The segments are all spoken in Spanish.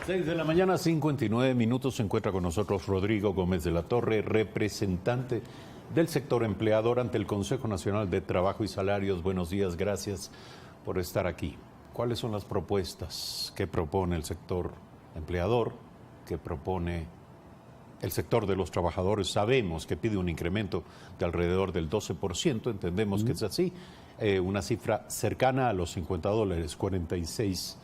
6 de la mañana, 59 minutos. Se encuentra con nosotros Rodrigo Gómez de la Torre, representante del sector empleador ante el Consejo Nacional de Trabajo y Salarios. Buenos días, gracias por estar aquí. ¿Cuáles son las propuestas que propone el sector empleador, que propone el sector de los trabajadores? Sabemos que pide un incremento de alrededor del 12%, entendemos que es así, una cifra cercana a los $50, 46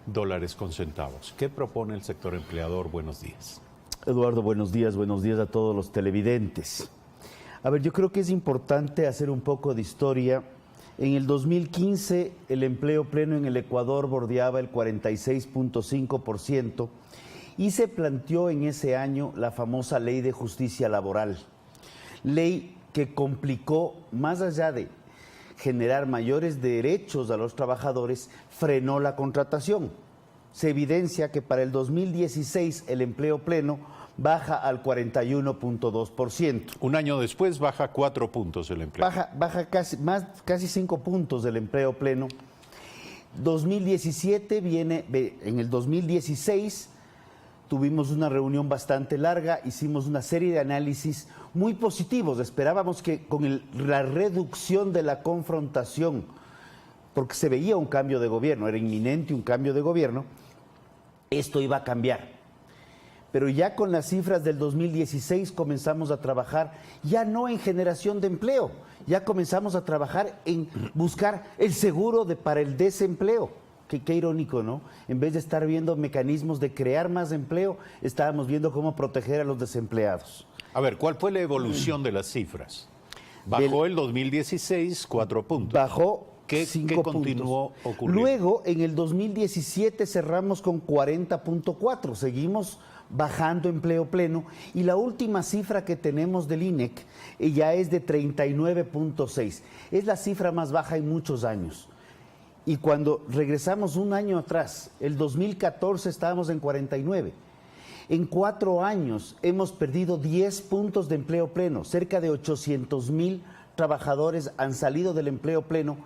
dólares con centavos. ¿Qué propone el sector empleador? Buenos días. Eduardo, buenos días a todos los televidentes. A ver, yo creo que es importante hacer un poco de historia. En el 2015 el empleo pleno en el Ecuador bordeaba el 46.5% y se planteó en ese año la famosa Ley de Justicia Laboral. Ley que complicó, más allá de generar mayores derechos a los trabajadores, frenó la contratación. Se evidencia que para el 2016 el empleo pleno baja al 41.2%. Un año después baja 4 puntos el empleo. Baja casi 5 puntos del empleo pleno. 2017 viene, en el 2016 tuvimos una reunión bastante larga, hicimos una serie de análisis muy positivos. Esperábamos que con la reducción de la confrontación, porque se veía un cambio de gobierno, era inminente un cambio de gobierno, esto iba a cambiar. Pero ya con las cifras del 2016 comenzamos a trabajar ya no en generación de empleo, ya comenzamos a trabajar en buscar el seguro para el desempleo. Qué irónico, ¿no? En vez de estar viendo mecanismos de crear más empleo, estábamos viendo cómo proteger a los desempleados. A ver, ¿cuál fue la evolución de las cifras? Bajó el 2016 4 puntos. Bajó ¿Qué continuó ocurriendo? Luego, en el 2017 cerramos con 40.4, seguimos bajando empleo pleno y la última cifra que tenemos del INEC ya es de 39.6. Es la cifra más baja en muchos años. Y cuando regresamos un año atrás, el 2014 estábamos en 49. En 4 años hemos perdido 10 puntos de empleo pleno. Cerca de 800,000 trabajadores han salido del empleo pleno,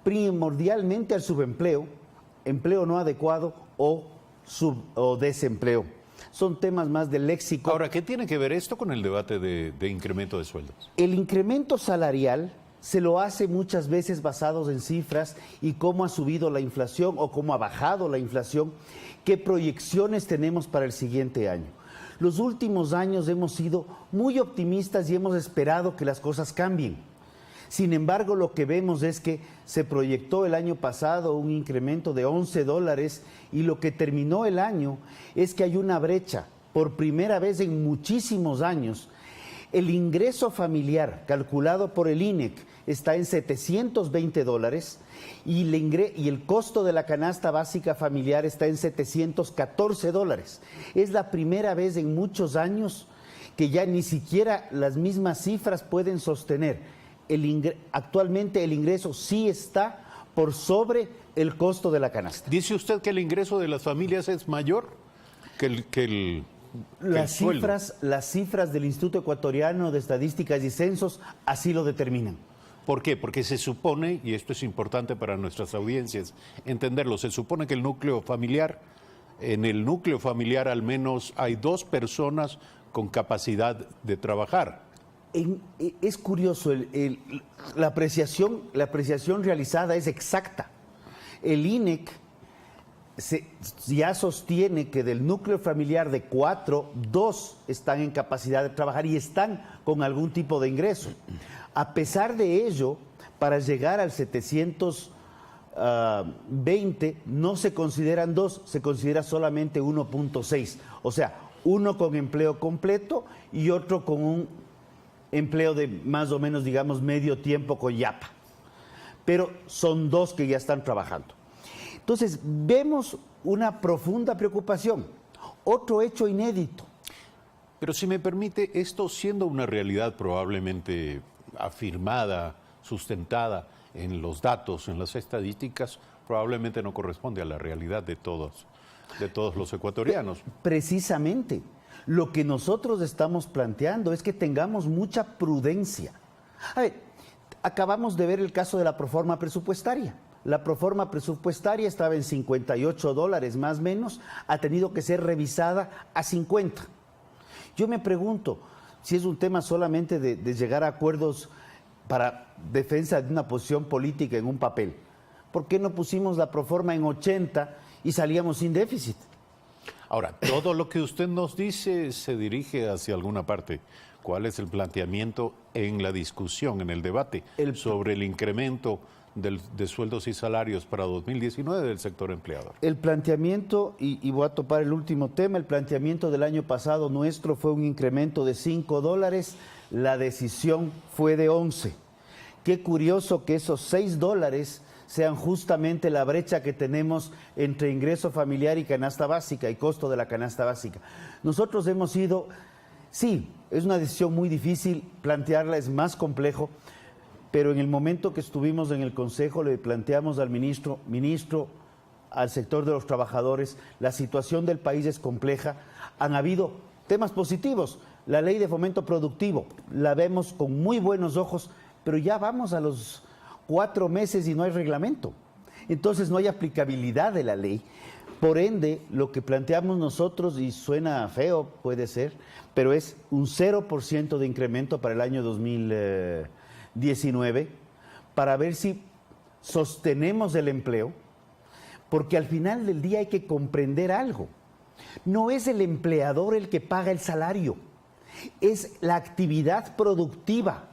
primordialmente al subempleo, empleo no adecuado o desempleo. Son temas más de léxico. Ahora, ¿qué tiene que ver esto con el debate de incremento de sueldos? El incremento salarial se lo hace muchas veces basados en cifras y cómo ha subido la inflación o cómo ha bajado la inflación, qué proyecciones tenemos para el siguiente año. Los últimos años hemos sido muy optimistas y hemos esperado que las cosas cambien. Sin embargo, lo que vemos es que se proyectó el año pasado un incremento de $11 y lo que terminó el año es que hay una brecha. Por primera vez en muchísimos años, el ingreso familiar calculado por el INEC está en $720 y el costo de la canasta básica familiar está en $714. Es la primera vez en muchos años que ya ni siquiera las mismas cifras pueden sostener. Actualmente el ingreso sí está por sobre el costo de la canasta. ¿Dice usted que el ingreso de las familias es mayor que el Las cifras del Instituto Ecuatoriano de Estadísticas y Censos así lo determinan. ¿Por qué? Porque se supone, y esto es importante para nuestras audiencias entenderlo, se supone que en el núcleo familiar al menos hay 2 personas con capacidad de trabajar. Es curioso, la apreciación realizada es exacta. El INEC ya sostiene que del núcleo familiar de 4, 2 están en capacidad de trabajar y están con algún tipo de ingreso. A pesar de ello, para llegar al 720 no se consideran 2, se considera solamente 1.6. O sea, uno con empleo completo y otro con un empleo de más o menos, digamos, medio tiempo con yapa. Pero son 2 que ya están trabajando. Entonces, vemos una profunda preocupación. Otro hecho inédito. Pero si me permite, esto siendo una realidad probablemente afirmada, sustentada en los datos, en las estadísticas, probablemente no corresponde a la realidad de todos los ecuatorianos. Precisamente, lo que nosotros estamos planteando es que tengamos mucha prudencia. A ver, acabamos de ver el caso de la proforma presupuestaria. La proforma presupuestaria estaba en $58 más o menos, ha tenido que ser revisada a 50. Yo me pregunto si es un tema solamente de llegar a acuerdos para defensa de una posición política en un papel. ¿Por qué no pusimos la proforma en 80 y salíamos sin déficit? Ahora, todo lo que usted nos dice se dirige hacia alguna parte. ¿Cuál es el planteamiento en la discusión, en el debate sobre el incremento de sueldos y salarios para 2019 del sector empleador? El planteamiento, y voy a topar el último tema, el planteamiento del año pasado nuestro fue un incremento de $5, la decisión fue de 11. Qué curioso que esos $6 sean justamente la brecha que tenemos entre ingreso familiar y canasta básica y costo de la canasta básica. Nosotros hemos ido, sí, es una decisión muy difícil, plantearla es más complejo, pero en el momento que estuvimos en el Consejo le planteamos al ministro, al sector de los trabajadores, la situación del país es compleja, han habido temas positivos, la ley de fomento productivo, la vemos con muy buenos ojos, pero ya vamos a los 4 meses y no hay reglamento. Entonces no hay aplicabilidad de la ley. Por ende, lo que planteamos nosotros, y suena feo, puede ser, pero es un 0% de incremento para el año 2019, para ver si sostenemos el empleo, porque al final del día hay que comprender algo. No es el empleador el que paga el salario, es la actividad productiva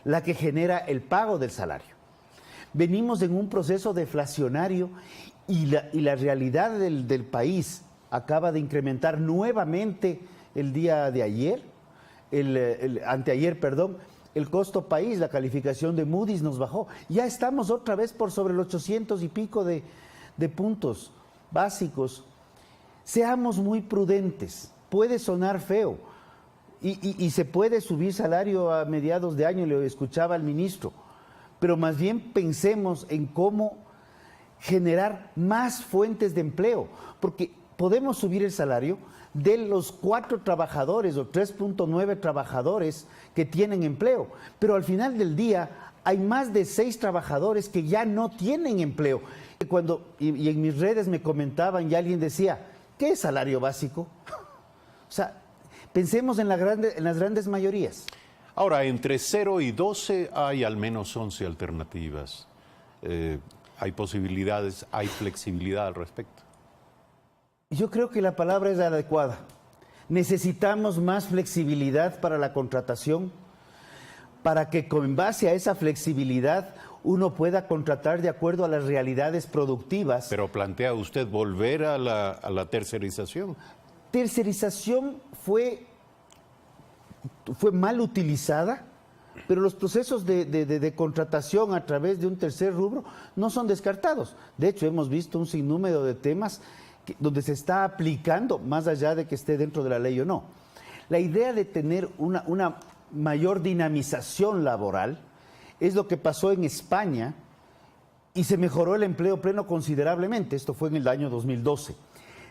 la que genera el pago del salario. Venimos en un proceso deflacionario y la realidad del país acaba de incrementar nuevamente el día de ayer, anteayer, perdón, el costo país, la calificación de Moody's nos bajó. Ya estamos otra vez por sobre los 800 y pico de puntos básicos. Seamos muy prudentes, puede sonar feo y se puede subir salario a mediados de año, le escuchaba al ministro, pero más bien pensemos en cómo generar más fuentes de empleo, porque podemos subir el salario de los 4 trabajadores o 3.9 trabajadores que tienen empleo, pero al final del día hay más de 6 trabajadores que ya no tienen empleo. Y en mis redes me comentaban y alguien decía, ¿qué es salario básico? O sea, pensemos en las grandes mayorías. Ahora, entre 0 y 12 hay al menos 11 alternativas. Hay posibilidades, hay flexibilidad al respecto. Yo creo que la palabra es adecuada. Necesitamos más flexibilidad para la contratación, para que con base a esa flexibilidad uno pueda contratar de acuerdo a las realidades productivas. Pero plantea usted volver a la tercerización. Tercerización fue mal utilizada, pero los procesos de contratación a través de un tercer rubro no son descartados. De hecho, hemos visto un sinnúmero de temas donde se está aplicando, más allá de que esté dentro de la ley o no. La idea de tener una mayor dinamización laboral es lo que pasó en España y se mejoró el empleo pleno considerablemente. Esto fue en el año 2012.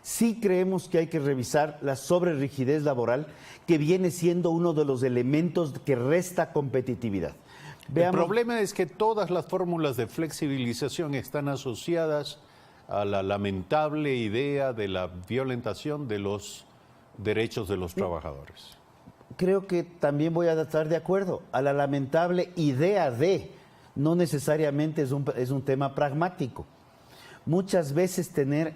Sí creemos que hay que revisar la sobrerrigidez laboral, que viene siendo uno de los elementos que resta competitividad. El problema es que todas las fórmulas de flexibilización están asociadas a la lamentable idea de la violentación de los derechos de los trabajadores. Creo que también voy a estar de acuerdo a la lamentable idea de, no necesariamente es un tema pragmático. Muchas veces tener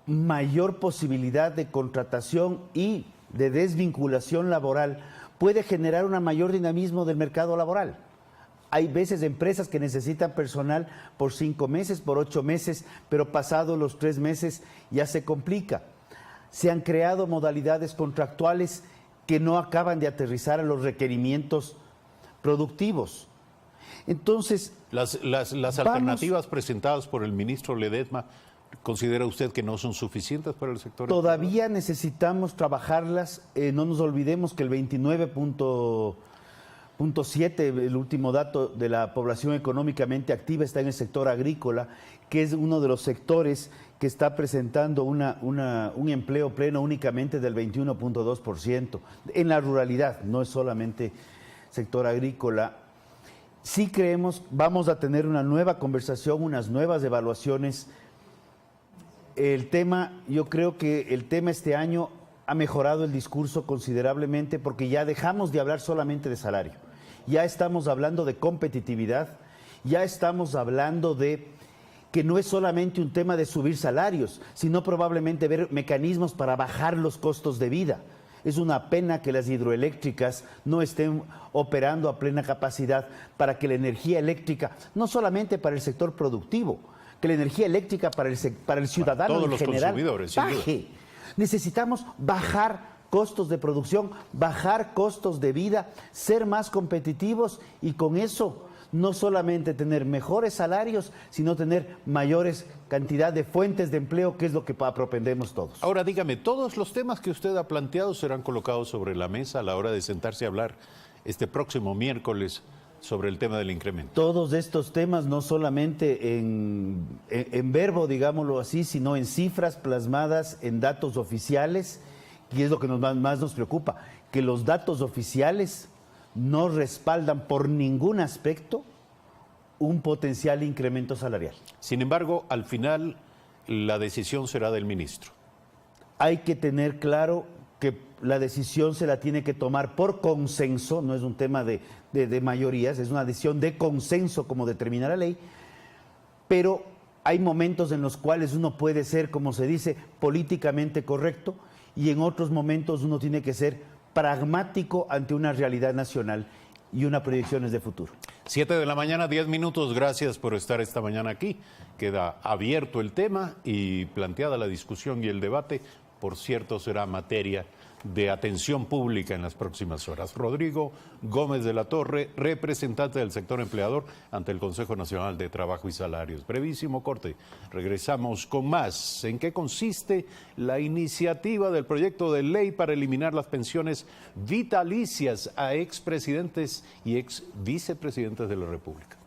mayor posibilidad de contratación y de desvinculación laboral puede generar un mayor dinamismo del mercado laboral. Hay veces empresas que necesitan personal por 5 meses, por 8 meses, pero pasados los 3 meses ya se complica. Se han creado modalidades contractuales que no acaban de aterrizar a los requerimientos productivos. Entonces, las alternativas presentadas por el ministro Ledesma, ¿considera usted que no son suficientes para el sector? Todavía necesitamos trabajarlas. No nos olvidemos que el 29.7, el último dato de la población económicamente activa, está en el sector agrícola, que es uno de los sectores que está presentando un empleo pleno únicamente del 21.2%. En la ruralidad, no es solamente sector agrícola. sí creemos, vamos a tener una nueva conversación, unas nuevas evaluaciones. El tema, yo creo que el tema este año ha mejorado el discurso considerablemente porque ya dejamos de hablar solamente de salario. Ya estamos hablando de competitividad, ya estamos hablando de que no es solamente un tema de subir salarios, sino probablemente ver mecanismos para bajar los costos de vida. Es una pena que las hidroeléctricas no estén operando a plena capacidad para que la energía eléctrica, no solamente para el sector productivo, que la energía eléctrica para el ciudadano todos en los general consumidores, sin duda. baje. Necesitamos bajar costos de producción, bajar costos de vida, ser más competitivos y con eso no solamente tener mejores salarios, sino tener mayores cantidad de fuentes de empleo, que es lo que propendemos todos. Ahora dígame, ¿todos los temas que usted ha planteado serán colocados sobre la mesa a la hora de sentarse a hablar este próximo miércoles sobre el tema del incremento? Todos estos temas, no solamente en verbo, digámoslo así, sino en cifras plasmadas en datos oficiales, y es lo que más nos preocupa, que los datos oficiales no respaldan por ningún aspecto un potencial incremento salarial. Sin embargo, al final la decisión será del ministro. Hay que tener claro que la decisión se la tiene que tomar por consenso, no es un tema de mayorías, es una decisión de consenso como determina la ley, pero hay momentos en los cuales uno puede ser, como se dice, políticamente correcto y en otros momentos uno tiene que ser pragmático ante una realidad nacional y unas proyecciones de futuro. 7 de la mañana, 10 minutos. Gracias por estar esta mañana aquí. Queda abierto el tema y planteada la discusión y el debate. Por cierto, será materia de atención pública en las próximas horas. Rodrigo Gómez de la Torre, representante del sector empleador ante el Consejo Nacional de Trabajo y Salarios. Brevísimo corte. Regresamos con más. ¿En qué consiste la iniciativa del proyecto de ley para eliminar las pensiones vitalicias a expresidentes y ex vicepresidentes de la República?